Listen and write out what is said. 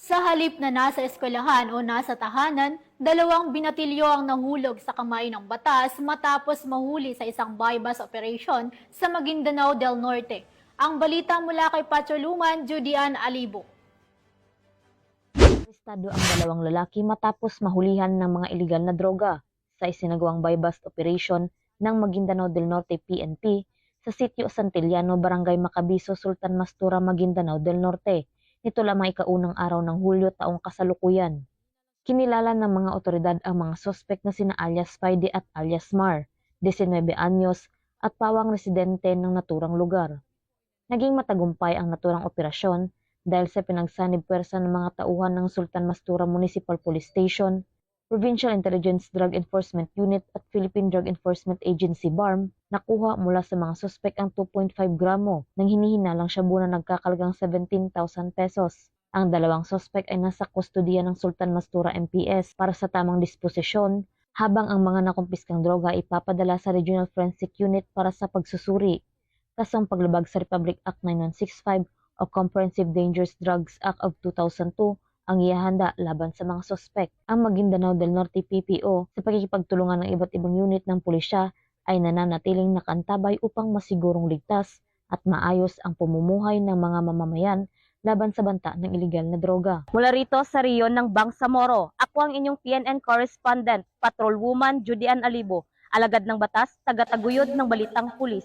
Sa halip na nasa eskwelahan o nasa tahanan, dalawang binatilyo ang nahulog sa kamay ng batas matapos mahuli sa isang buy-bust operation sa Maguindanao del Norte. Ang balita mula kay Patroluman, Judian Alibo. Arestado ang dalawang lalaki matapos mahulihan ng mga ilegal na droga sa isinagawang buy-bust operation ng Maguindanao del Norte PNP sa sitio Santillano, Barangay Macabizo, Sultan Mastura, Maguindanao del Norte. Nito lamang ikaunang araw ng Hulyo taong kasalukuyan. Kinilala ng mga otoridad ang mga sospek na sina alias Faide at alias Mar, 19 anyos, at pawang residente ng naturang lugar. Naging matagumpay ang naturang operasyon dahil sa pinagsanib puwersa ng mga tauhan ng Sultan Mastura Municipal Police Station, Provincial Intelligence Drug Enforcement Unit at Philippine Drug Enforcement Agency BARM, nakuha mula sa mga suspek ang 2.5 gramo ng hinihinalang shabu na nagkakalagang 17,000 pesos. Ang dalawang suspek ay nasa kustodiya ng Sultan Mastura MPS para sa tamang disposisyon, habang ang mga nakumpiskang droga ay ipapadala sa Regional Forensic Unit para sa pagsusuri. Kasong paglabag sa Republic Act 9165 o Comprehensive Dangerous Drugs Act of 2002 ang ihahanda laban sa mga sospek. Ang Maguindanao del Norte PPO sa pagkikipagtulungan ng iba't ibang unit ng pulisya ay nananatiling nakantabay upang masigurong ligtas at maayos ang pamumuhay ng mga mamamayan laban sa banta ng ilegal na droga. Mula rito sa Riyon ng Bangsamoro, ako ang inyong PNN correspondent, Patrolwoman Judian Alibo, alagad ng batas, taga-taguyod ng Balitang Pulis.